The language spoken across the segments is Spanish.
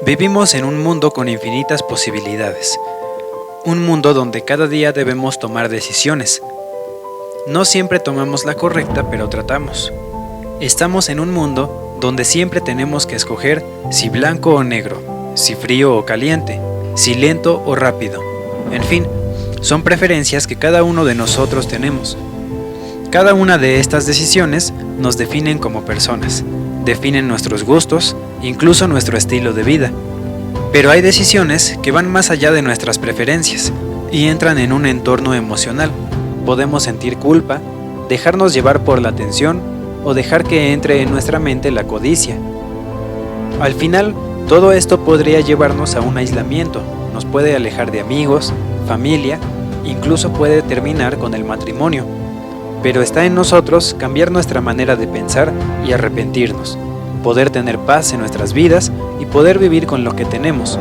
Vivimos en un mundo con infinitas posibilidades. Un mundo donde cada día debemos tomar decisiones. No siempre tomamos la correcta, pero tratamos. Estamos en un mundo donde siempre tenemos que escoger si blanco o negro, si frío o caliente, si lento o rápido. En fin, son preferencias que cada uno de nosotros tenemos. Cada una de estas decisiones nos definen como personas, definen nuestros gustos, incluso nuestro estilo de vida. Pero hay decisiones que van más allá de nuestras preferencias y entran en un entorno emocional. Podemos sentir culpa, dejarnos llevar por la tensión o dejar que entre en nuestra mente la codicia. Al final, todo esto podría llevarnos a un aislamiento, nos puede alejar de amigos, familia, incluso puede terminar con el matrimonio. Pero está en nosotros cambiar nuestra manera de pensar y arrepentirnos, poder tener paz en nuestras vidas y poder vivir con lo que tenemos.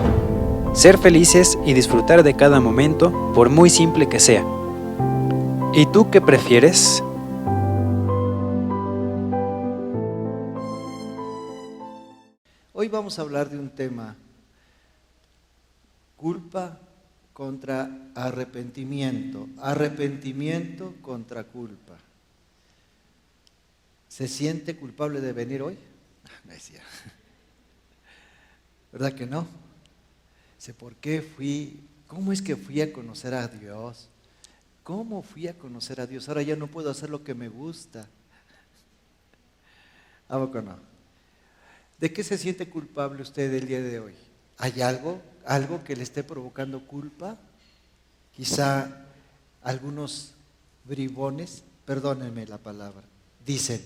Ser felices y disfrutar de cada momento, por muy simple que sea. ¿Y tú qué prefieres? Hoy vamos a hablar de un tema: culpa contra arrepentimiento, arrepentimiento contra culpa. ¿Se siente culpable de venir hoy? No decía. ¿Verdad que no? Sé por qué fui, cómo es que fui a conocer a Dios, cómo fui a conocer a Dios, ahora ya no puedo hacer lo que me gusta. ¿A poco no? ¿De qué se siente culpable usted el día de hoy? ¿Hay algo que le esté provocando culpa? Quizá algunos bribones, perdónenme la palabra, dicen: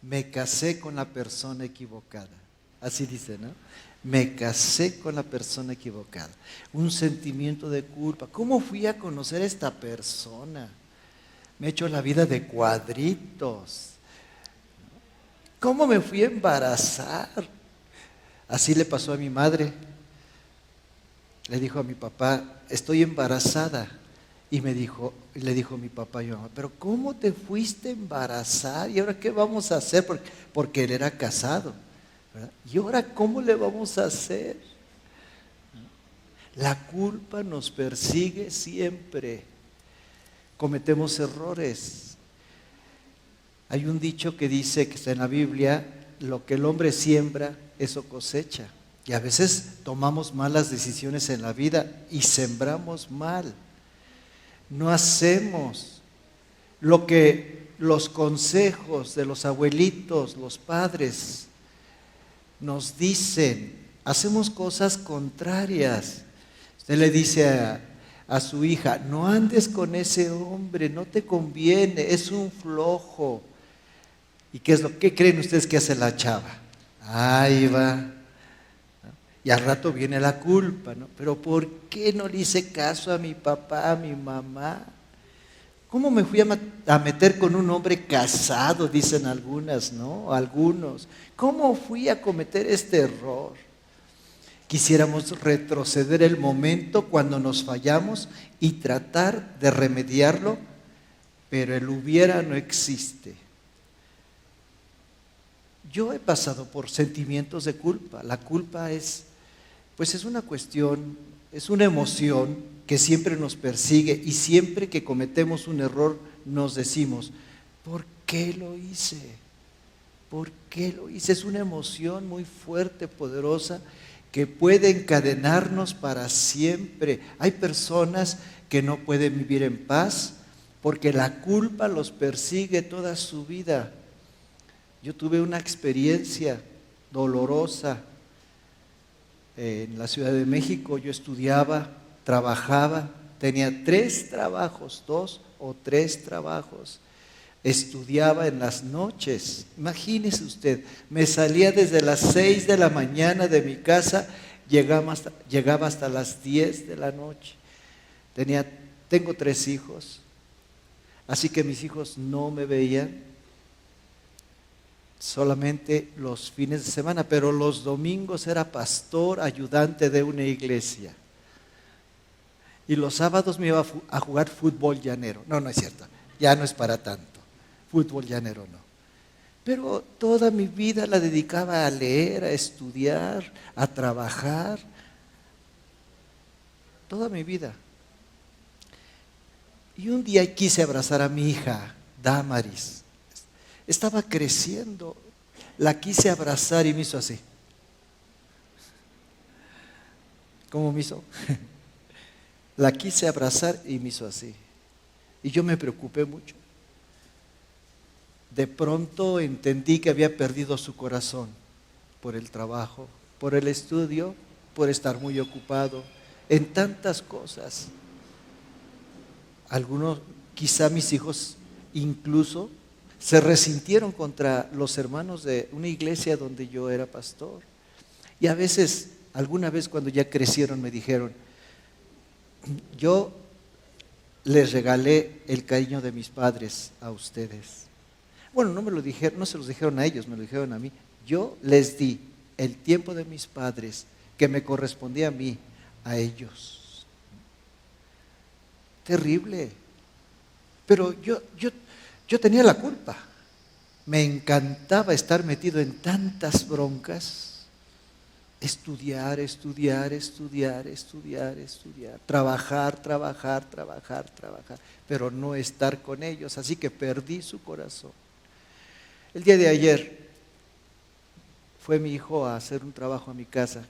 me casé con la persona equivocada. Así dicen, ¿no? Me casé con la persona equivocada. Un sentimiento de culpa. ¿Cómo fui a conocer a esta persona? Me he hecho la vida de cuadritos. ¿Cómo me fui a embarazar? Así le pasó a mi madre. Le dijo a mi papá: estoy embarazada. Y le dijo mi papá y mi mamá: pero ¿cómo te fuiste a embarazar? ¿Y ahora qué vamos a hacer? Porque él era casado, ¿verdad? ¿Y ahora cómo le vamos a hacer? La culpa nos persigue siempre. Cometemos errores. Hay un dicho que dice, que está en la Biblia: lo que el hombre siembra, eso cosecha. Y a veces tomamos malas decisiones en la vida y sembramos mal. No hacemos lo que los consejos de los abuelitos, los padres nos dicen. Hacemos cosas contrarias. Usted le dice a su hija: no andes con ese hombre, no te conviene, es un flojo. ¿Y qué creen ustedes que hace la chava? Ahí va. Y al rato viene la culpa, ¿no? Pero ¿por qué no le hice caso a mi papá, a mi mamá? ¿Cómo me fui a meter con un hombre casado? Dicen algunas, ¿no? Algunos. ¿Cómo fui a cometer este error? Quisiéramos retroceder el momento cuando nos fallamos y tratar de remediarlo, pero el hubiera no existe. Yo he pasado por sentimientos de culpa. La culpa es una cuestión, es una emoción que siempre nos persigue, y siempre que cometemos un error nos decimos: ¿por qué lo hice? ¿Por qué lo hice? Es una emoción muy fuerte, poderosa, que puede encadenarnos para siempre. Hay personas que no pueden vivir en paz porque la culpa los persigue toda su vida. Yo tuve una experiencia dolorosa en la Ciudad de México. Yo estudiaba, trabajaba, tenía 3 trabajos, 2 o 3 trabajos. Estudiaba en las noches. Imagínese usted, me salía desde las 6 de la mañana de mi casa, llegaba hasta las 10 de la noche. Tengo 3 hijos, así que mis hijos no me veían solamente los fines de semana, pero los domingos era pastor ayudante de una iglesia. Y los sábados me iba a jugar fútbol llanero. No es cierto, ya no es para tanto. Fútbol llanero no. Pero toda mi vida la dedicaba a leer, a estudiar, a trabajar. Toda mi vida. Y un día quise abrazar a mi hija, Damaris. Estaba creciendo. La quise abrazar y me hizo así. ¿Cómo me hizo? La quise abrazar y me hizo así. Y yo me preocupé mucho. De pronto entendí que había perdido su corazón por el trabajo, por el estudio, por estar muy ocupado en tantas cosas. Algunos, quizá mis hijos incluso, se resintieron contra los hermanos de una iglesia donde yo era pastor. Y a veces, alguna vez cuando ya crecieron me dijeron, yo les regalé el cariño de mis padres a ustedes. Bueno, no me lo dijeron, no se los dijeron a ellos, me lo dijeron a mí. Yo les di el tiempo de mis padres que me correspondía a mí, a ellos. Terrible. Pero yo tenía la culpa. Me encantaba estar metido en tantas broncas. Estudiar, trabajar, pero no estar con ellos, así que perdí su corazón. El día de ayer fue mi hijo a hacer un trabajo a mi casa.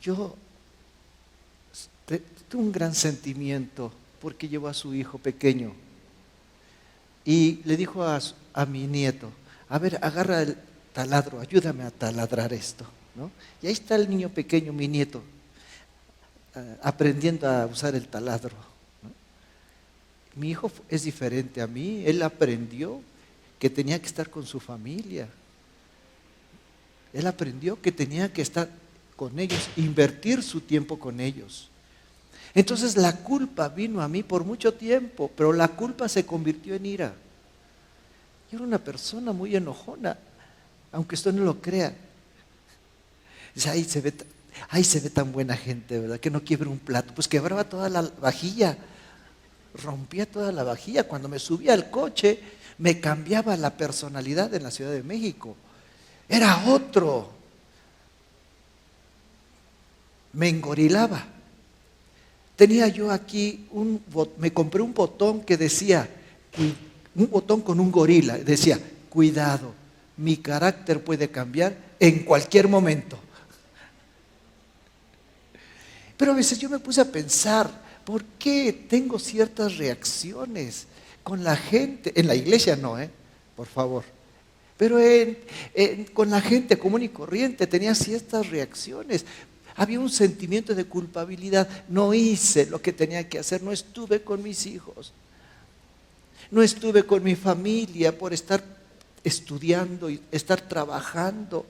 Yo tuve un gran sentimiento porque llevó a su hijo pequeño y le dijo a mi nieto, a ver, agarra el taladro, ayúdame a taladrar esto, ¿no? Y ahí está el niño pequeño, mi nieto, aprendiendo a usar el taladro, ¿no? Mi hijo es diferente a mí, él aprendió que tenía que estar con su familia, él aprendió que tenía que estar con ellos, invertir su tiempo con ellos. Entonces la culpa vino a mí por mucho tiempo, pero la culpa se convirtió en ira. Yo era una persona muy enojona, aunque usted no lo crea. Dice, ahí se ve tan buena gente, ¿verdad? Que no quiebra un plato. Pues quebraba toda la vajilla, rompía toda la vajilla. Cuando me subía al coche, me cambiaba la personalidad en la Ciudad de México. Era otro. Me engorilaba. Tenía yo aquí, me compré un botón que decía, un botón con un gorila, decía, cuidado, mi carácter puede cambiar en cualquier momento. Pero a veces yo me puse a pensar, ¿por qué tengo ciertas reacciones con la gente? En la iglesia no, por favor. Pero con la gente común y corriente tenía ciertas reacciones. Había un sentimiento de culpabilidad. No hice lo que tenía que hacer, no estuve con mis hijos. No estuve con mi familia por estar estudiando y estar trabajando.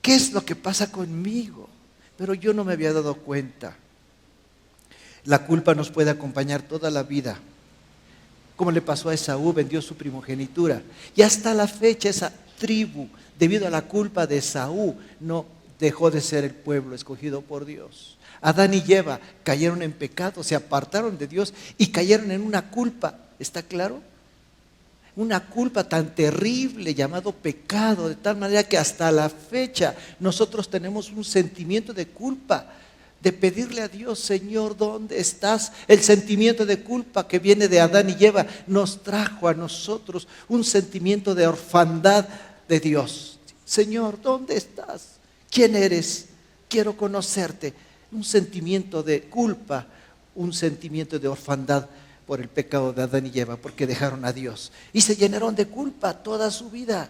¿Qué es lo que pasa conmigo? Pero yo no me había dado cuenta. La culpa nos puede acompañar toda la vida. Como le pasó a Esaú, vendió su primogenitura. Y hasta la fecha esa tribu, debido a la culpa de Esaú, no dejó de ser el pueblo escogido por Dios. Adán y Eva cayeron en pecado, se apartaron de Dios y cayeron en una culpa. ¿Está claro? Una culpa tan terrible llamado pecado, de tal manera que hasta la fecha nosotros tenemos un sentimiento de culpa, de pedirle a Dios, Señor, ¿dónde estás? El sentimiento de culpa que viene de Adán y Eva nos trajo a nosotros un sentimiento de orfandad de Dios. Señor, ¿dónde estás? ¿Quién eres? Quiero conocerte. Un sentimiento de culpa, un sentimiento de orfandad por el pecado de Adán y Eva, porque dejaron a Dios y se llenaron de culpa toda su vida.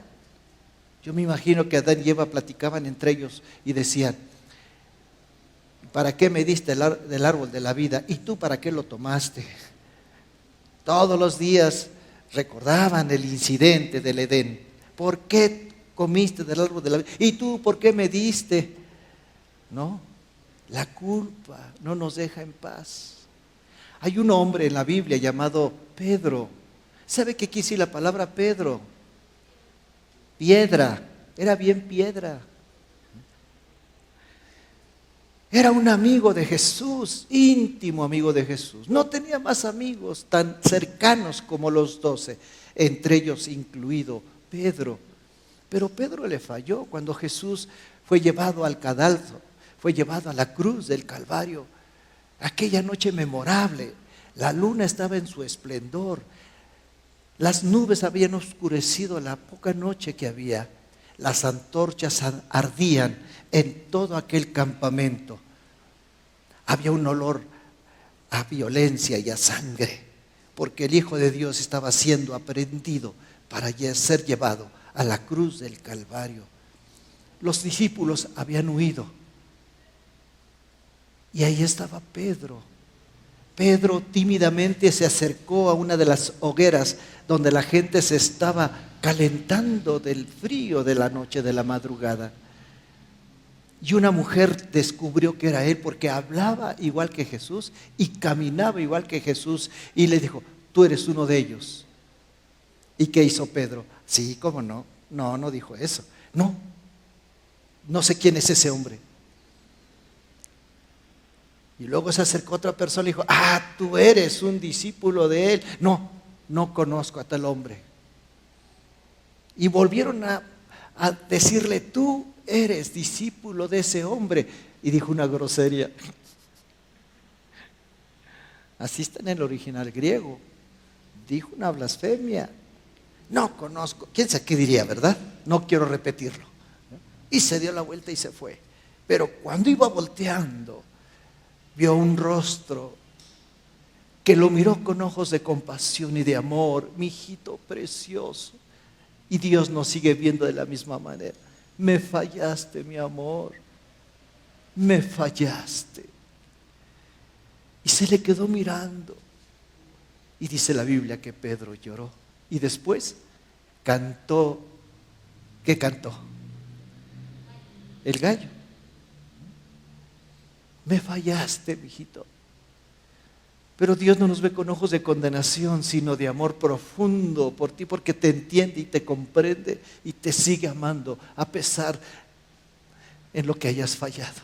Yo me imagino que Adán y Eva platicaban entre ellos y decían, ¿para qué me diste del árbol de la vida? ¿Y tú para qué lo tomaste? Todos los días recordaban el incidente del Edén. ¿Por qué comiste del árbol de la vida? ¿Y tú por qué me diste? No, la culpa no nos deja en paz. Hay un hombre en la Biblia llamado Pedro. ¿Sabe qué quiere decir la palabra Pedro? Piedra, era bien piedra. Era un amigo de Jesús, íntimo amigo de Jesús. No tenía más amigos tan cercanos como los 12. entre ellos incluido Pedro. Pero Pedro le falló cuando Jesús fue llevado al cadalso, fue llevado a la cruz del Calvario. Aquella noche memorable, la luna estaba en su esplendor, las nubes habían oscurecido la poca noche que había, las antorchas ardían en todo aquel campamento. Había un olor a violencia y a sangre, porque el Hijo de Dios estaba siendo aprehendido para ser llevado a la cruz del Calvario. Los discípulos habían huido y ahí estaba Pedro. Pedro tímidamente se acercó a una de las hogueras donde la gente se estaba calentando del frío de la noche, de la madrugada. Y una mujer descubrió que era él porque hablaba igual que Jesús y caminaba igual que Jesús. Y le dijo: tú eres uno de ellos. ¿Y qué hizo Pedro? Sí, ¿cómo no? No dijo eso. No sé quién es ese hombre. Y luego se acercó otra persona y dijo: tú eres un discípulo de él. No conozco a tal hombre. Y volvieron a decirle: tú eres discípulo de ese hombre. Y dijo una grosería. Así está en el original griego. Dijo una blasfemia. No conozco. ¿Quién sabe qué diría, verdad? No quiero repetirlo. Y se dio la vuelta y se fue. Pero cuando iba volteando, vio un rostro que lo miró con ojos de compasión y de amor. Mi hijito precioso. Y Dios nos sigue viendo de la misma manera. Me fallaste, mi amor. Me fallaste. Y se le quedó mirando. Y dice la Biblia que Pedro lloró. Y después cantó. ¿Qué cantó? El gallo. Me fallaste, mijito. Pero Dios no nos ve con ojos de condenación, sino de amor profundo por ti, porque te entiende y te comprende y te sigue amando a pesar en lo que hayas fallado.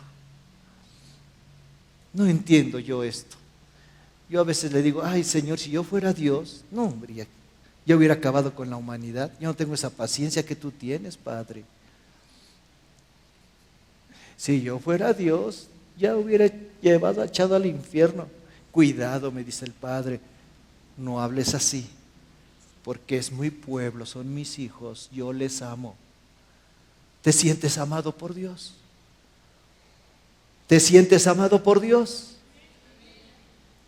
No entiendo yo esto. Yo a veces le digo: ay, Señor, si yo fuera Dios, no, hombre, ya hubiera acabado con la humanidad. Yo no tengo esa paciencia que tú tienes, Padre. Si yo fuera Dios, ya hubiera echado al infierno. Cuidado, me dice el Padre, no hables así, porque es mi pueblo, son mis hijos, yo les amo. ¿Te sientes amado por Dios? ¿Te sientes amado por Dios?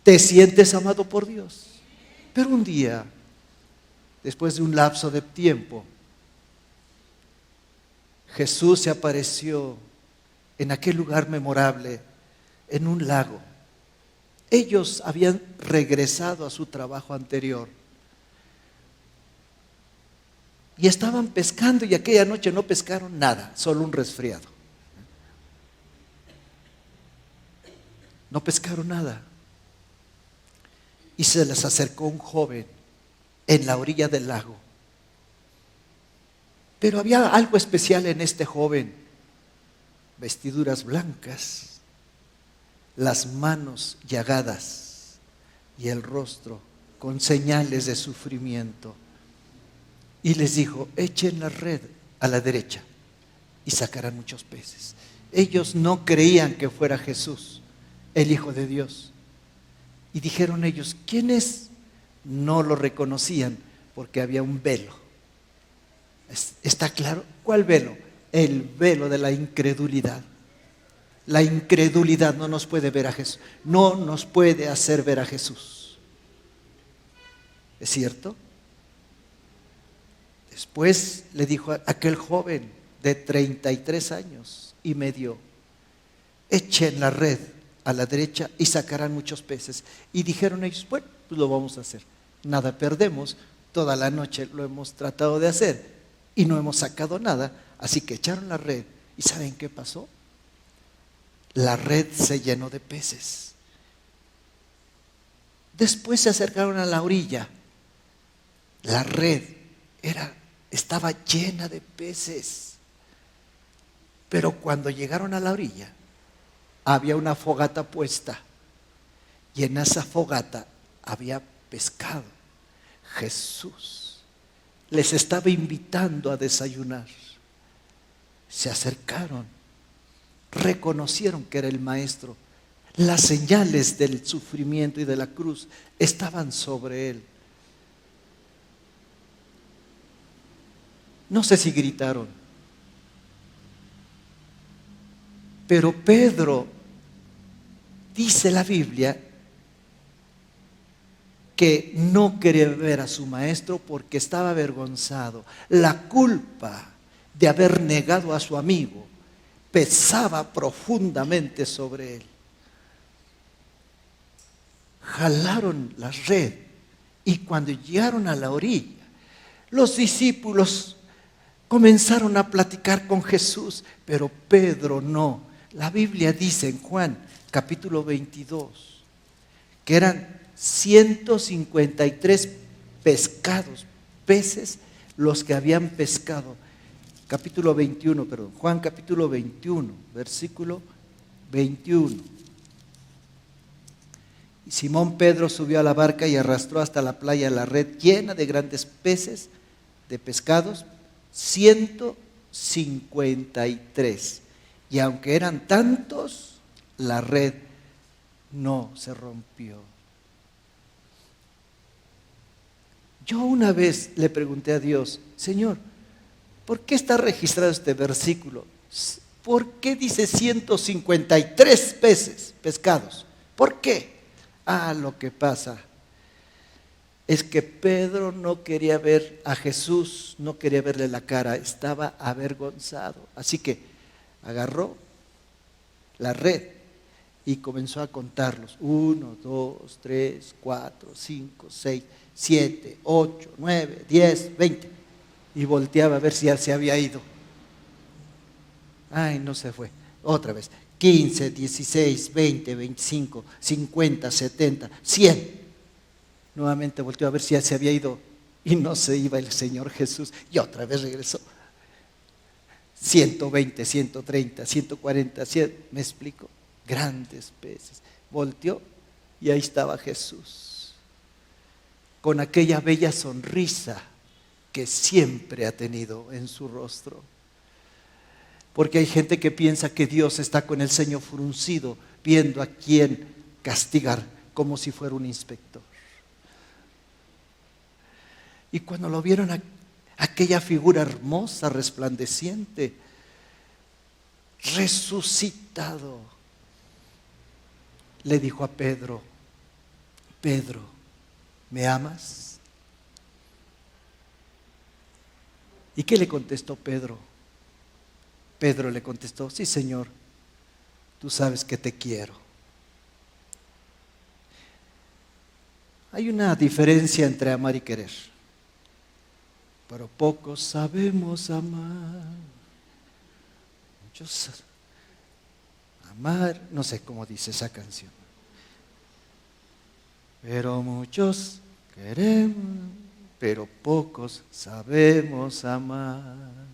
¿Te sientes amado por Dios? Pero un día, después de un lapso de tiempo, Jesús se apareció en aquel lugar memorable, en un lago. Ellos habían regresado a su trabajo anterior y estaban pescando, y aquella noche no pescaron nada, solo un resfriado. No pescaron nada. Y se les acercó un joven en la orilla del lago. Pero había algo especial en este joven: vestiduras blancas, las manos llagadas y el rostro con señales de sufrimiento. Y les dijo: echen la red a la derecha y sacarán muchos peces. Ellos no creían que fuera Jesús, el Hijo de Dios. Y dijeron ellos: ¿quién es? No lo reconocían porque había un velo. ¿Está claro? ¿Cuál velo? El velo de la incredulidad. La incredulidad no nos puede ver a Jesús, no nos puede hacer ver a Jesús. ¿Es cierto? Después le dijo a aquel joven de 33 años y medio: echen la red a la derecha y sacarán muchos peces. Y dijeron ellos: bueno, pues lo vamos a hacer. Nada perdemos, toda la noche lo hemos tratado de hacer y no hemos sacado nada. Así que echaron la red. ¿Y saben qué pasó? La red se llenó de peces. Después se acercaron a la orilla. La red estaba llena de peces. Pero cuando llegaron a la orilla, había una fogata puesta. Y en esa fogata había pescado. Jesús les estaba invitando a desayunar. Se acercaron, reconocieron que era el Maestro. Las señales del sufrimiento y de la cruz estaban sobre él. No sé si gritaron, pero Pedro, dice la Biblia, que no quería ver a su maestro porque estaba avergonzado. La culpa de haber negado a su amigo pesaba profundamente sobre él. Jalaron la red y cuando llegaron a la orilla, los discípulos comenzaron a platicar con Jesús, pero Pedro no. La Biblia dice en Juan capítulo 22 que eran 153 peces los que habían pescado. Juan capítulo 21, versículo 21. Y Simón Pedro subió a la barca y arrastró hasta la playa la red llena de grandes peces, de pescados, 153. Y aunque eran tantos, la red no se rompió. Yo una vez le pregunté a Dios, Señor, ¿por qué está registrado este versículo? ¿Por qué dice 153 pescados? ¿Por qué? Lo que pasa es que Pedro no quería ver a Jesús, no quería verle la cara, estaba avergonzado. Así que agarró la red y comenzó a contarlos. 1, 2, 3, 4, 5, 6, 7, 8, 9, 10, 20. Y volteaba a ver si ya se había ido. No se fue. Otra vez. 15, 16, 20, 25, 50, 70, 100. Nuevamente volteó a ver si ya se había ido y no se iba el Señor Jesús. Y otra vez regresó. 120, 130, 140, 100. ¿Me explico? Grandes peces. Volteó y ahí estaba Jesús, con aquella bella sonrisa que siempre ha tenido en su rostro. Porque hay gente que piensa que Dios está con el ceño fruncido, viendo a quién castigar, como si fuera un inspector. Y cuando lo vieron, aquella figura hermosa, resplandeciente, resucitado, le dijo a Pedro, Pedro, ¿me amas? ¿Y qué le contestó Pedro? Pedro le contestó, sí, Señor, tú sabes que te quiero. Hay una diferencia entre amar y querer, pero pocos sabemos amar. Muchos amar, no sé cómo dice esa canción, pero muchos queremos, pero pocos sabemos amar.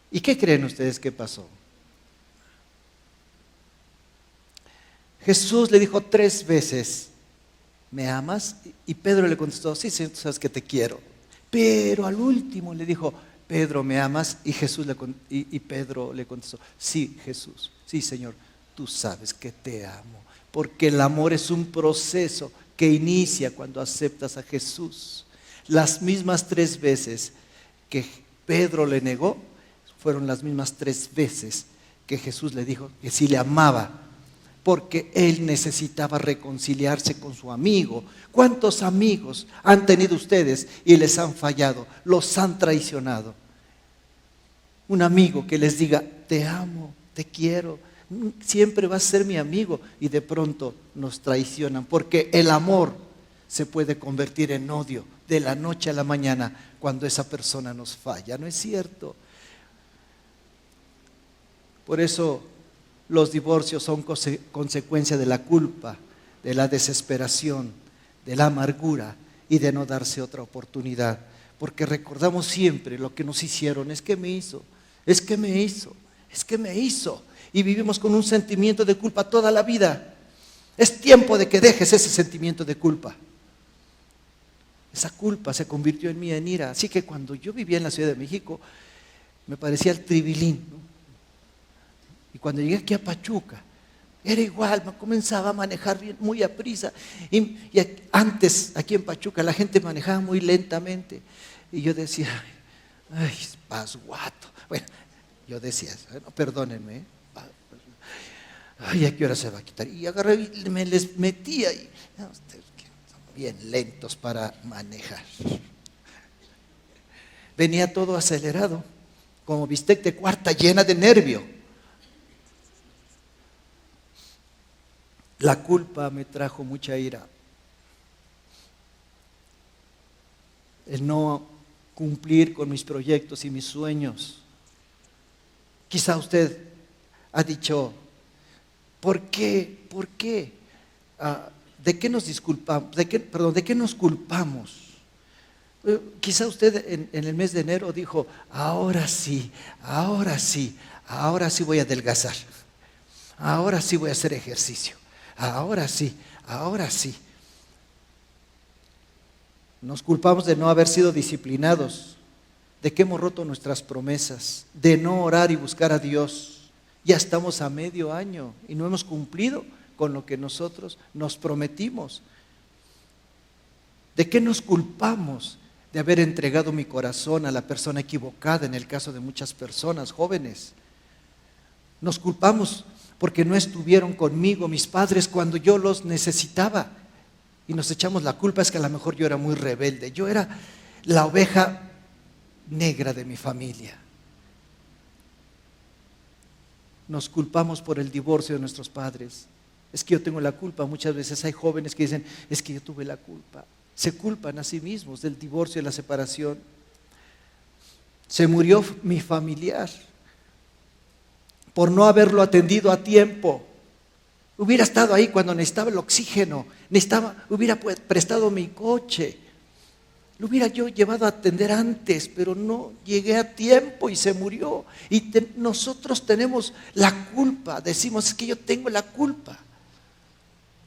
¿Y qué creen ustedes que pasó? Jesús le dijo 3 veces, ¿me amas? Y Pedro le contestó, sí, Señor, tú sabes que te quiero. Pero al último le dijo, Pedro, ¿me amas? Y Pedro le contestó, sí, Jesús, sí, Señor, tú sabes que te amo. Porque el amor es un proceso que inicia cuando aceptas a Jesús. Las mismas 3 veces que Pedro le negó, fueron las mismas 3 veces que Jesús le dijo que sí le amaba, porque él necesitaba reconciliarse con su amigo. ¿Cuántos amigos han tenido ustedes y les han fallado? Los han traicionado. Un amigo que les diga, te amo, te quiero, siempre vas a ser mi amigo, y de pronto nos traicionan, porque el amor se puede convertir en odio de la noche a la mañana cuando esa persona nos falla, ¿no es cierto? Por eso los divorcios son consecuencia de la culpa, de la desesperación, de la amargura y de no darse otra oportunidad. Porque recordamos siempre lo que nos hicieron, es que me hizo, es que me hizo, es que me hizo. Y vivimos con un sentimiento de culpa toda la vida. Es tiempo de que dejes ese sentimiento de culpa. Esa culpa se convirtió en mí en ira. Así que cuando yo vivía en la Ciudad de México, me parecía el tribilín, ¿no? Y cuando llegué aquí a Pachuca, era igual, me comenzaba a manejar bien, muy aprisa. Antes, aquí en Pachuca, la gente manejaba muy lentamente. Y yo decía, ay, pasguato. Bueno, yo decía, no, perdónenme, ¿eh? Ay, ¿a qué hora se va a quitar? Y agarré y me les metía. Y, no, ustedes son bien lentos para manejar. Venía todo acelerado, como bistec de cuarta llena de nervio. La culpa me trajo mucha ira. El no cumplir con mis proyectos y mis sueños. Quizá usted ha dicho, ¿por qué? ¿Por qué? ¿De qué nos disculpamos? ¿De qué nos culpamos? Quizá usted en el mes de enero dijo, ahora sí voy a adelgazar. Ahora sí voy a hacer ejercicio. Ahora sí. Nos culpamos de no haber sido disciplinados, de que hemos roto nuestras promesas, de no orar y buscar a Dios. Ya estamos a medio año y no hemos cumplido con lo que nosotros nos prometimos. ¿De qué nos culpamos? De haber entregado mi corazón a la persona equivocada, en el caso de muchas personas jóvenes. Nos culpamos porque no estuvieron conmigo mis padres cuando yo los necesitaba. Y nos echamos la culpa, es que a lo mejor yo era muy rebelde. Yo era la oveja negra de mi familia. Nos culpamos por el divorcio de nuestros padres. Es que yo tengo la culpa. Muchas veces hay jóvenes que dicen, es que yo tuve la culpa. Se culpan a sí mismos del divorcio y la separación. Se murió mi familiar por no haberlo atendido a tiempo. Hubiera estado ahí cuando necesitaba el oxígeno, hubiera prestado mi coche, lo hubiera yo llevado a atender antes, pero no llegué a tiempo y se murió. Y nosotros tenemos la culpa, decimos, es que yo tengo la culpa.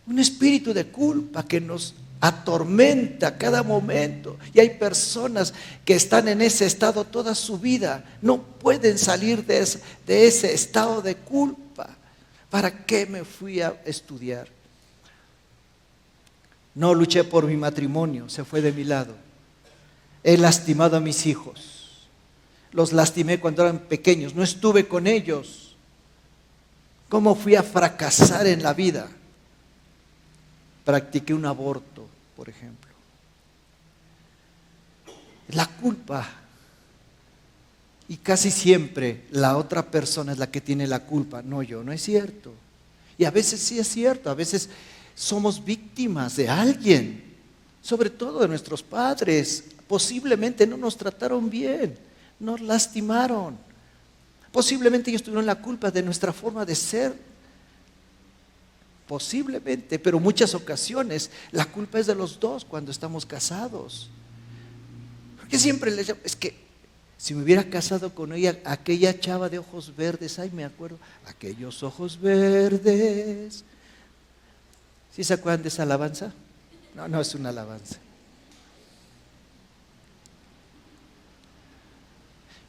Un espíritu de culpa que nos atormenta cada momento. Y hay personas que están en ese estado toda su vida, no pueden salir de ese estado de culpa. ¿Para qué me fui a estudiar? No luché por mi matrimonio, se fue de mi lado. He lastimado a mis hijos. Los lastimé cuando eran pequeños, no estuve con ellos. ¿Cómo fui a fracasar en la vida? Practiqué un aborto, por ejemplo. La culpa. Y casi siempre la otra persona es la que tiene la culpa, no yo, no es cierto. Y a veces sí es cierto, a veces somos víctimas de alguien, sobre todo de nuestros padres. Posiblemente no nos trataron bien, nos lastimaron. Posiblemente ellos tuvieron la culpa de nuestra forma de ser. Posiblemente, pero muchas ocasiones la culpa es de los dos cuando estamos casados. Porque siempre les digo, es que si me hubiera casado con ella, aquella chava de ojos verdes, ay, me acuerdo, aquellos ojos verdes. ¿Sí se acuerdan de esa alabanza? No es una alabanza.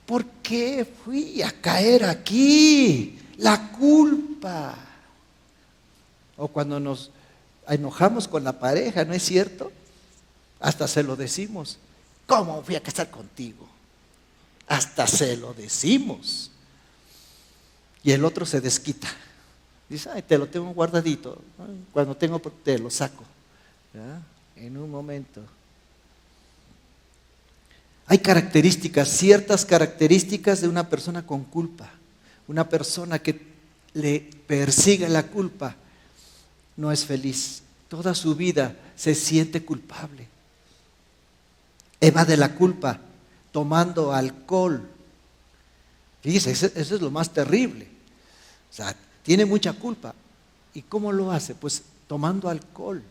¿Por qué fui a caer aquí? La culpa. O cuando nos enojamos con la pareja, ¿no es cierto? Hasta se lo decimos. ¿Cómo fui a casar contigo? Hasta se lo decimos. Y el otro se desquita. Dice, ay, te lo tengo guardadito. Cuando tengo, te lo saco. ¿Ya? En un momento. Hay características, ciertas características de una persona con culpa. Una persona que le persigue la culpa no es feliz. Toda su vida se siente culpable. Evade la culpa tomando alcohol. Fíjese, eso es lo más terrible. O sea, tiene mucha culpa. ¿Y cómo lo hace? Pues tomando alcohol.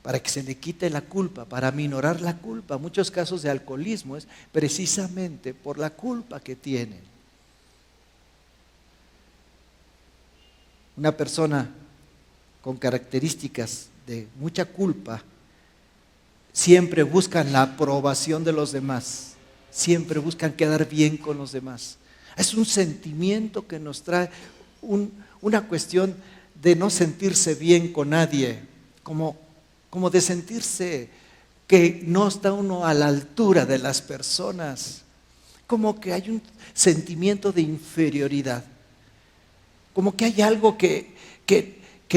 Para que se le quite la culpa, para minorar la culpa. Muchos casos de alcoholismo es precisamente por la culpa que tienen. Una persona con características de mucha culpa siempre buscan la aprobación de los demás, siempre buscan quedar bien con los demás. Es un sentimiento que nos trae una cuestión de no sentirse bien con nadie, como de sentirse que no está uno a la altura de las personas, como que hay un sentimiento de inferioridad, como que hay algo que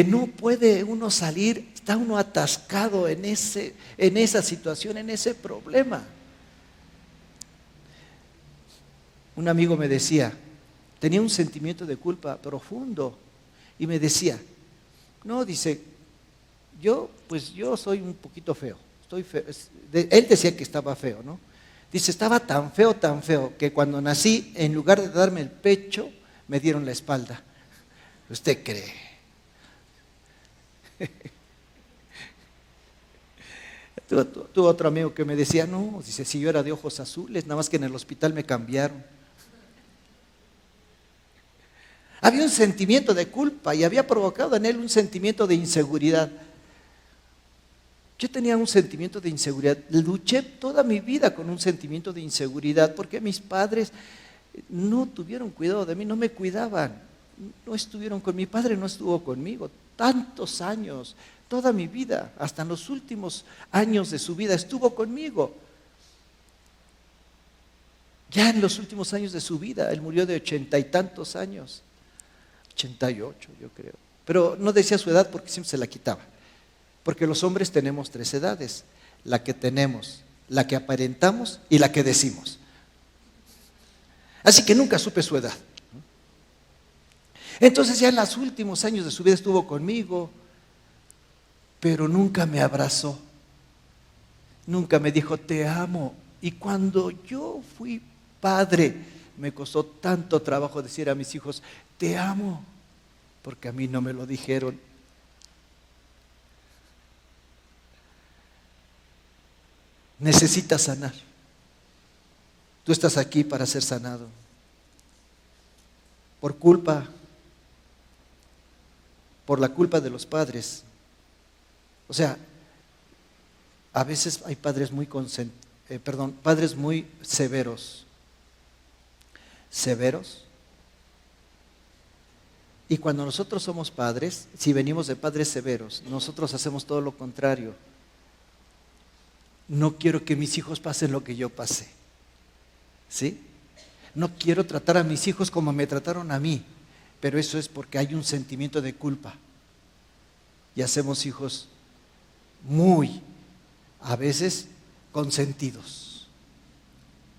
no puede uno salir, está uno atascado en esa situación, en ese problema. Un amigo me decía, tenía un sentimiento de culpa profundo y me decía, no, dice, yo soy un poquito feo, estoy feo. Él decía que estaba feo, ¿no? Dice, estaba tan feo, que cuando nací, en lugar de darme el pecho, me dieron la espalda. ¿Usted cree? Tuve otro amigo que me decía, no, dice, si yo era de ojos azules, nada más que en el hospital me cambiaron. Había un sentimiento de culpa y había provocado en él un sentimiento de inseguridad. Yo tenía un sentimiento de inseguridad, luché toda mi vida con un sentimiento de inseguridad porque mis padres no tuvieron cuidado de mí, no me cuidaban, no estuvieron con mi padre, no estuvo conmigo tantos años, toda mi vida, hasta en los últimos años de su vida estuvo conmigo. Ya en los últimos años de su vida, él murió de 80 y tantos años, 88 yo creo, pero no decía su edad porque siempre se la quitaba. Porque los hombres tenemos 3 edades, la que tenemos, la que aparentamos y la que decimos. Así que nunca supe su edad. Entonces ya en los últimos años de su vida estuvo conmigo, pero nunca me abrazó, nunca me dijo te amo. Y cuando yo fui padre, me costó tanto trabajo decir a mis hijos te amo, porque a mí no me lo dijeron. Necesitas sanar. Tú estás aquí para ser sanado. Por la culpa de los padres. O sea, a veces hay padres padres muy severos. Severos. Y cuando nosotros somos padres, si venimos de padres severos, nosotros hacemos todo lo contrario. No quiero que mis hijos pasen lo que yo pasé. ¿Sí? No quiero tratar a mis hijos como me trataron a mí, pero eso es porque hay un sentimiento de culpa. Y hacemos hijos a veces consentidos.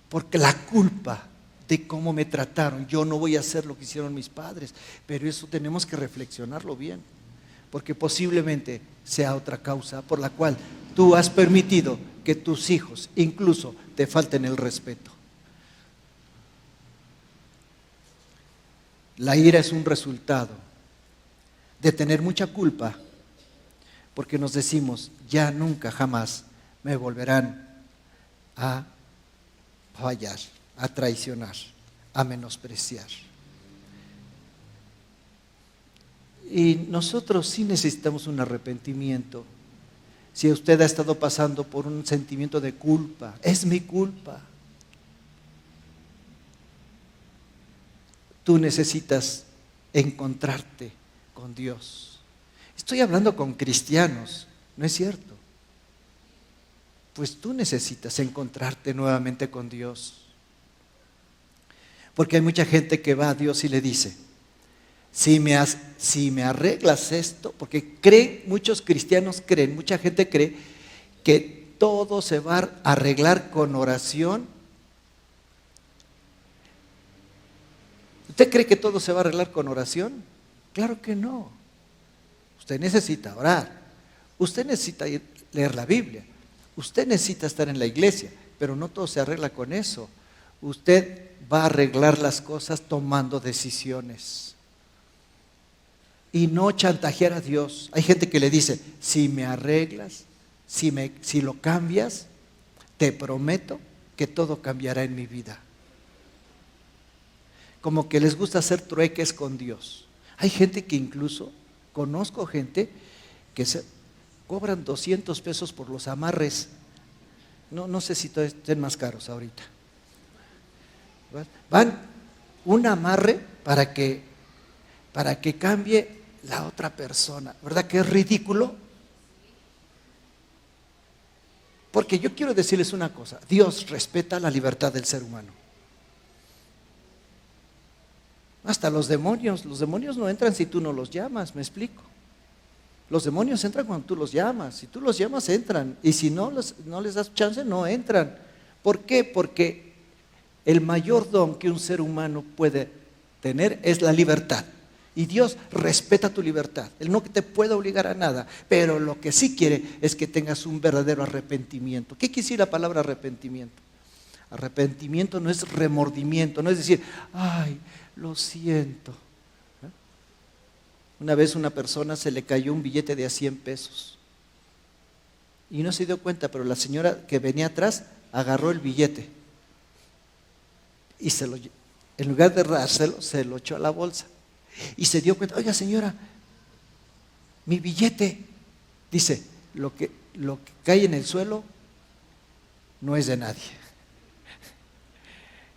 Porque la culpa de cómo me trataron, yo no voy a hacer lo que hicieron mis padres, pero eso tenemos que reflexionarlo bien, porque posiblemente sea otra causa por la cual tú has permitido que tus hijos incluso te falten el respeto. La ira es un resultado de tener mucha culpa, porque nos decimos, ya nunca jamás me volverán a fallar, a traicionar, a menospreciar. Y nosotros sí necesitamos un arrepentimiento. Si usted ha estado pasando por un sentimiento de culpa, es mi culpa. Tú necesitas encontrarte con Dios. Estoy hablando con cristianos, ¿no es cierto? Pues tú necesitas encontrarte nuevamente con Dios. Porque hay mucha gente que va a Dios y le dice, si me arreglas esto, porque muchos cristianos creen, mucha gente cree que todo se va a arreglar con oración. ¿Usted cree que todo se va a arreglar con oración? Claro que no. Usted necesita orar, usted necesita leer la Biblia, usted necesita estar en la iglesia, pero no todo se arregla con eso. Usted va a arreglar las cosas tomando decisiones. Y no chantajear a Dios. Hay gente que le dice, si me arreglas, si lo cambias, te prometo que todo cambiará en mi vida. Como que les gusta hacer trueques con Dios. Hay gente que incluso, conozco gente que cobran 200 pesos por los amarres. No sé si estén más caros ahorita. Van un amarre para que cambie la otra persona. ¿Verdad que es ridículo? Porque yo quiero decirles una cosa, Dios respeta la libertad del ser humano. Hasta los demonios no entran si tú no los llamas, me explico. Los demonios entran cuando tú los llamas, si tú los llamas entran, y si no les das chance no entran. ¿Por qué? Porque el mayor don que un ser humano puede tener es la libertad. Y Dios respeta tu libertad. Él no te puede obligar a nada, pero lo que sí quiere es que tengas un verdadero arrepentimiento. ¿Qué quiere decir la palabra arrepentimiento? Arrepentimiento no es remordimiento, no es decir, ay, lo siento. Una vez una persona se le cayó un billete de a 100 pesos y no se dio cuenta, pero la señora que venía atrás agarró el billete y en lugar de dárselo, se lo echó a la bolsa. Y se dio cuenta, oiga señora, mi billete, dice, lo que cae en el suelo no es de nadie.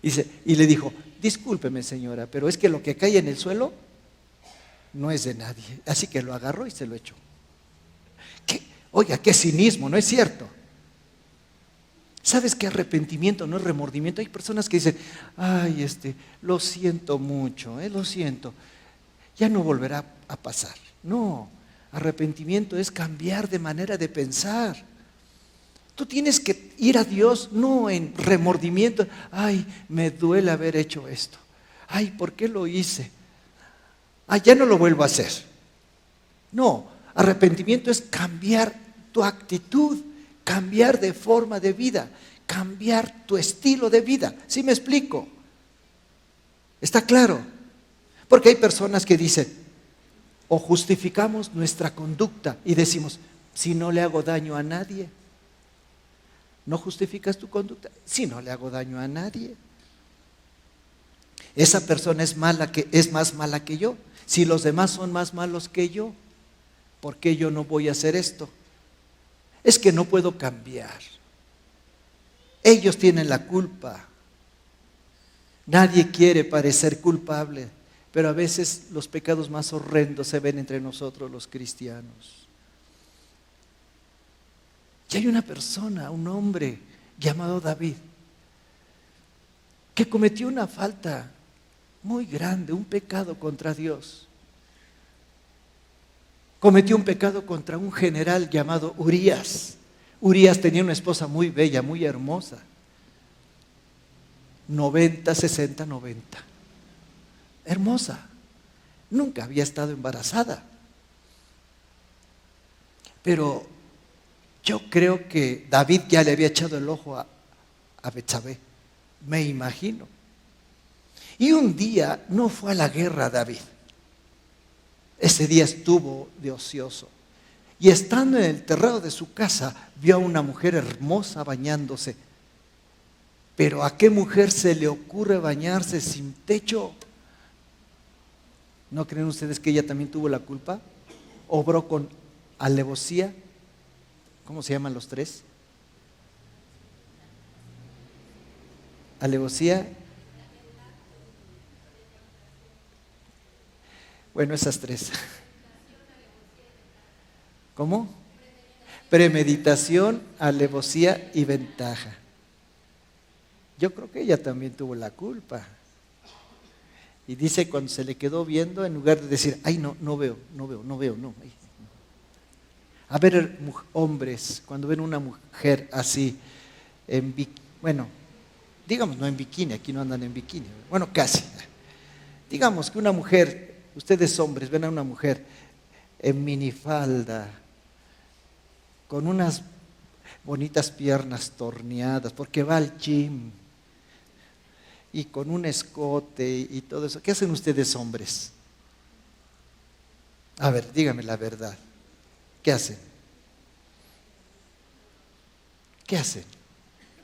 Dice, y le dijo, discúlpeme señora, pero es que lo que cae en el suelo no es de nadie. Así que lo agarró y se lo echó. Oiga, qué cinismo, ¿no es cierto? ¿Sabes qué arrepentimiento no es remordimiento? Hay personas que dicen, ay, lo siento mucho, lo siento. Ya no volverá a pasar. No, arrepentimiento es cambiar de manera de pensar. Tú tienes que ir a Dios no en remordimiento. Ay, me duele haber hecho esto. Ay, ¿por qué lo hice? Ay, ya no lo vuelvo a hacer. No, arrepentimiento es cambiar tu actitud, cambiar de forma de vida, cambiar tu estilo de vida. ¿Sí me explico? ¿Está claro? Porque hay personas que dicen, o justificamos nuestra conducta y decimos, si no le hago daño a nadie. ¿No justificas tu conducta? Si no le hago daño a nadie. Esa persona es más mala que yo. Si los demás son más malos que yo, ¿por qué yo no voy a hacer esto? Es que no puedo cambiar. Ellos tienen la culpa. Nadie quiere parecer culpable. Pero a veces los pecados más horrendos se ven entre nosotros los cristianos. Y hay una persona, un hombre llamado David, que cometió una falta muy grande, un pecado contra Dios. Cometió un pecado contra un general llamado Urías. Urías tenía una esposa muy bella, muy hermosa. 90, 60, 90. Hermosa, nunca había estado embarazada. Pero yo creo que David ya le había echado el ojo a Betsabé, me imagino. Y un día no fue a la guerra David. Ese día estuvo de ocioso. Y estando en el terrado de su casa, vio a una mujer hermosa bañándose. Pero ¿a qué mujer se le ocurre bañarse sin techo? ¿No creen ustedes que ella también tuvo la culpa? Obró con alevosía. ¿Cómo se llaman los tres? Alevosía. Bueno, esas tres. ¿Cómo? Premeditación, alevosía y ventaja. Yo creo que ella también tuvo la culpa. Y dice cuando se le quedó viendo, en lugar de decir, ay, no veo. A ver, hombres, cuando ven una mujer así, bueno, digamos no en bikini, aquí no andan en bikini, bueno, casi. Digamos que una mujer, ustedes hombres, ven a una mujer en minifalda, con unas bonitas piernas torneadas, porque va al gym, y con un escote y todo eso. ¿Qué hacen ustedes hombres? A ver, dígame la verdad. ¿Qué hacen? ¿Qué hacen?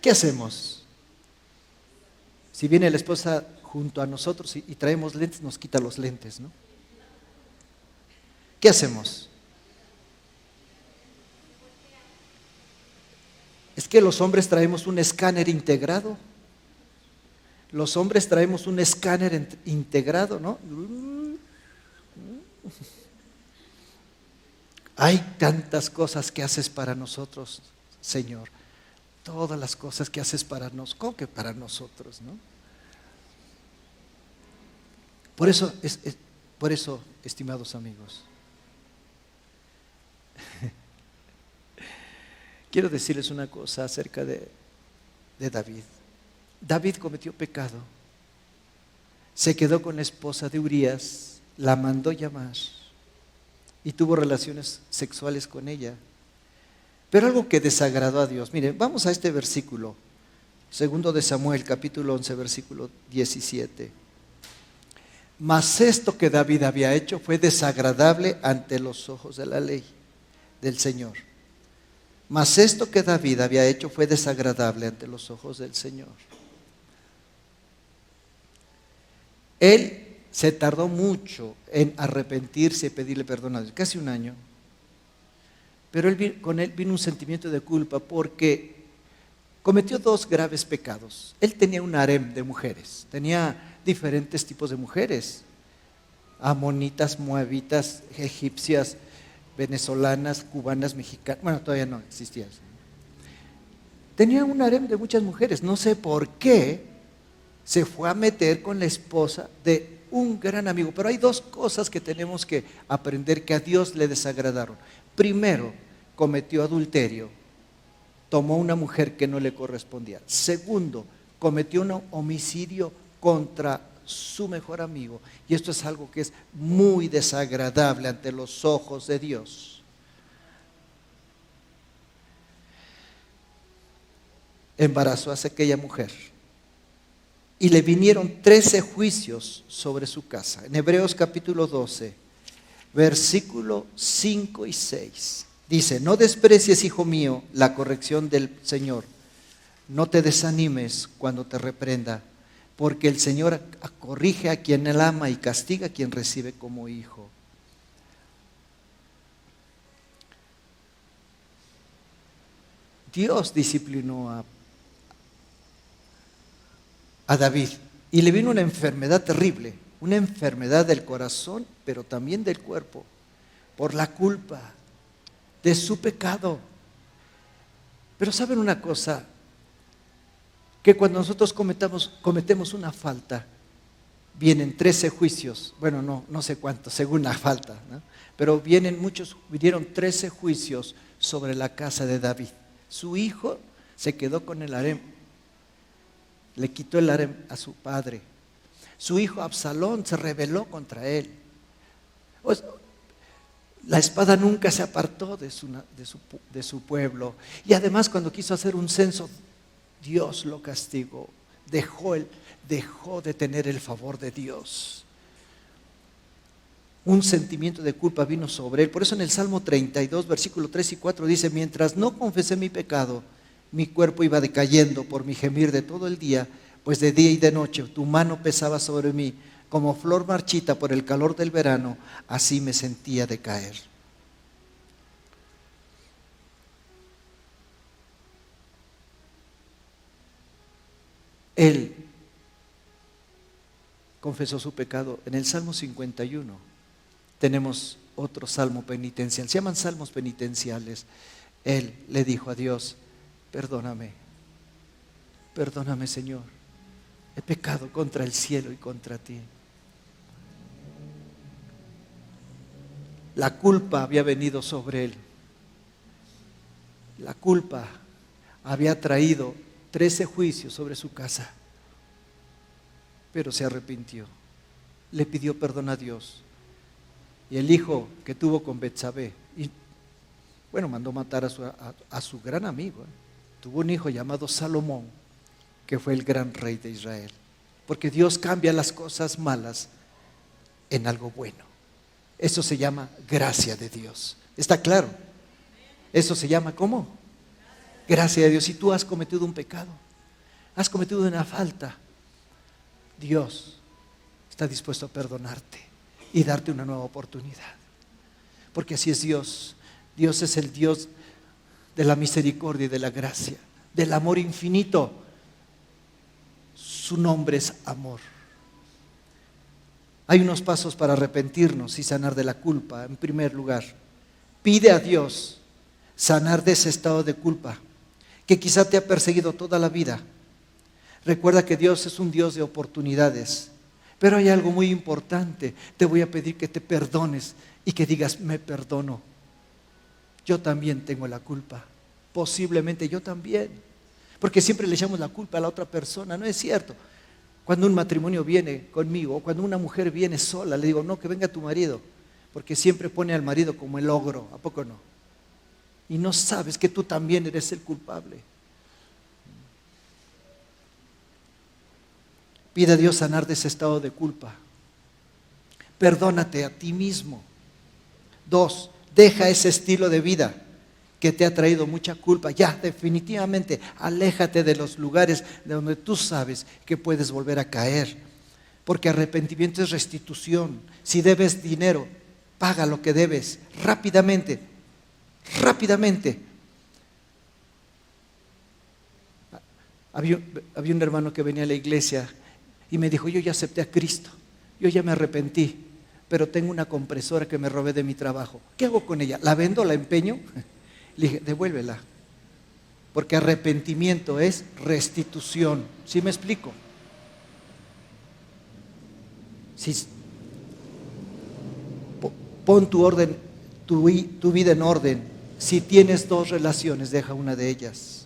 ¿Qué hacemos? Si viene la esposa junto a nosotros y traemos lentes, nos quita los lentes, ¿no? ¿Qué hacemos? Es que los hombres traemos un escáner integrado. Los hombres traemos un escáner integrado, ¿no? Hay tantas cosas que haces para nosotros, Señor. Todas las cosas que haces para nosotros, ¿cómo que para nosotros, no? Por eso, estimados amigos, quiero decirles una cosa acerca de David. David cometió pecado. Se quedó con la esposa de Urías, la mandó llamar y tuvo relaciones sexuales con ella. Pero algo que desagradó a Dios. Miren, vamos a este versículo, 2 de Samuel, capítulo 11, versículo 17. Mas esto que David había hecho fue desagradable ante los ojos de la ley del Señor. Mas esto que David había hecho fue desagradable ante los ojos del Señor. Él se tardó mucho en arrepentirse y pedirle perdón a Dios, casi un año. Pero con él vino un sentimiento de culpa porque cometió dos graves pecados. Él tenía un harem de mujeres, tenía diferentes tipos de mujeres, amonitas, moabitas, egipcias, venezolanas, cubanas, mexicanas, bueno, todavía no existía eso. Tenía un harem de muchas mujeres, no sé por qué se fue a meter con la esposa de un gran amigo. Pero hay dos cosas que tenemos que aprender que a Dios le desagradaron. Primero, cometió adulterio, tomó una mujer que no le correspondía. Segundo, cometió un homicidio contra su mejor amigo. Y esto es algo que es muy desagradable ante los ojos de Dios. Embarazó a aquella mujer y le vinieron 13 juicios sobre su casa. En Hebreos capítulo 12, versículo 5 y 6, dice: no desprecies, hijo mío, la corrección del Señor. No te desanimes cuando te reprenda, porque el Señor corrige a quien él ama y castiga a quien recibe como hijo. Dios disciplinó a David y le vino una enfermedad terrible, una enfermedad del corazón, pero también del cuerpo, por la culpa de su pecado. Pero ¿saben una cosa? Que cuando nosotros cometemos una falta, vienen 13 juicios, bueno, no sé cuántos, según la falta, ¿no? Pero vinieron 13 juicios sobre la casa de David. Su hijo se quedó con el harem, le quitó el harem a su padre. Su hijo Absalón se rebeló contra él. La espada nunca se apartó de su pueblo. Y además, cuando quiso hacer un censo, Dios lo castigó. Dejó de tener el favor de Dios. Un sentimiento de culpa vino sobre él. Por eso en el Salmo 32, versículo 3 y 4 dice: mientras no confesé mi pecado, mi cuerpo iba decayendo por mi gemir de todo el día, pues de día y de noche tu mano pesaba sobre mí, como flor marchita por el calor del verano, así me sentía decaer. Él confesó su pecado. En el Salmo 51 tenemos otro salmo penitencial, se llaman salmos penitenciales. Él le dijo a Dios: perdóname, Señor, he pecado contra el cielo y contra ti. La culpa había venido sobre él. La culpa había traído 13 juicios sobre su casa, pero se arrepintió, le pidió perdón a Dios. Y el hijo que tuvo con Betsabé, mandó matar a su gran amigo. Tuvo un hijo llamado Salomón, que fue el gran rey de Israel. Porque Dios cambia las cosas malas en algo bueno. Eso se llama gracia de Dios. ¿Está claro? Eso se llama ¿cómo? Gracia de Dios. Si tú has cometido un pecado, has cometido una falta, Dios está dispuesto a perdonarte y darte una nueva oportunidad. Porque así es Dios. Dios es el Dios de la misericordia y de la gracia. del amor infinito. Su nombre es amor. Hay unos pasos para arrepentirnos y sanar de la culpa. En primer lugar, pide a Dios sanar de ese estado de culpa que quizá te ha perseguido toda la vida. Recuerda que Dios es un Dios de oportunidades, pero hay algo muy importante. Te voy a pedir que te perdones y que digas: me perdono. Yo también tengo la culpa. Posiblemente yo también. Porque siempre le echamos la culpa a la otra persona. No es cierto. Cuando un matrimonio viene conmigo, o cuando una mujer viene sola, le digo: no, que venga tu marido. Porque siempre pone al marido como el ogro. ¿A poco no? Y no sabes que tú también eres el culpable. Pide a Dios sanar de ese estado de culpa. Perdónate a ti mismo. 2, deja ese estilo de vida que te ha traído mucha culpa. Ya, definitivamente, aléjate de los lugares de donde tú sabes que puedes volver a caer. Porque arrepentimiento es restitución. Si debes dinero, paga lo que debes rápidamente. Rápidamente. Había un hermano que venía a la iglesia y me dijo: yo ya acepté a Cristo, yo ya me arrepentí, pero tengo una compresora que me robé de mi trabajo. ¿Qué hago con ella? ¿La vendo? ¿La empeño? Le dije: devuélvela, porque arrepentimiento es restitución. ¿Sí me explico? Pon tu orden, tu vida en orden. Si tienes 2 relaciones, deja una de ellas.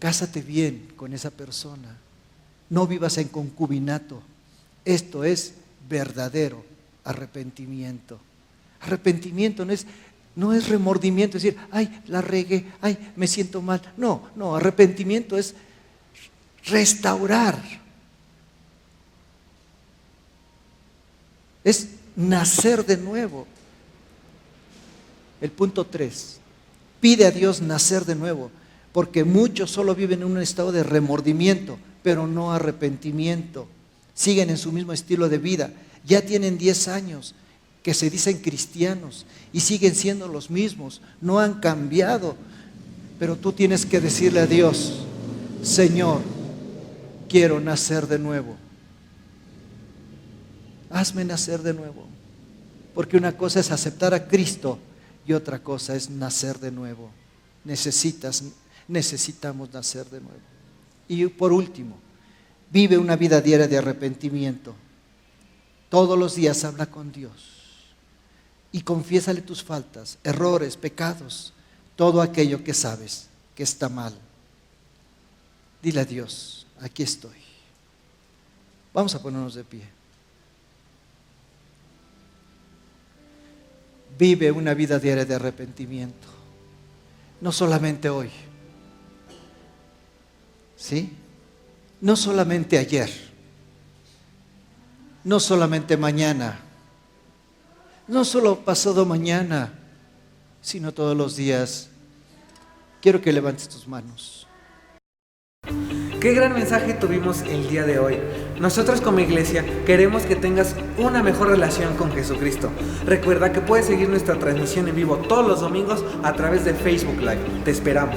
Cásate bien con esa persona. No vivas en concubinato. Esto es verdadero arrepentimiento. Arrepentimiento no es remordimiento, es decir: ay, la regué, ay, me siento mal. No, arrepentimiento es restaurar. Es nacer de nuevo. El punto 3, pide a Dios nacer de nuevo, porque muchos solo viven en un estado de remordimiento, pero no arrepentimiento. Siguen en su mismo estilo de vida. Ya tienen 10 años que se dicen cristianos y siguen siendo los mismos, no han cambiado. Pero tú tienes que decirle a Dios: Señor, quiero nacer de nuevo. Hazme nacer de nuevo. Porque una cosa es aceptar a Cristo y otra cosa es nacer de nuevo. Necesitamos nacer de nuevo. Y por último, vive una vida diaria de arrepentimiento. Todos los días habla con Dios y confiésale tus faltas, errores, pecados, todo aquello que sabes que está mal. Dile a Dios: aquí estoy. Vamos a ponernos de pie. Vive una vida diaria de arrepentimiento. No solamente hoy, ¿sí? No solamente ayer, no solamente mañana, no solo pasado mañana, sino todos los días. Quiero que levantes tus manos. Qué gran mensaje tuvimos el día de hoy. Nosotros como iglesia queremos que tengas una mejor relación con Jesucristo. Recuerda que puedes seguir nuestra transmisión en vivo todos los domingos a través de Facebook Live. Te esperamos.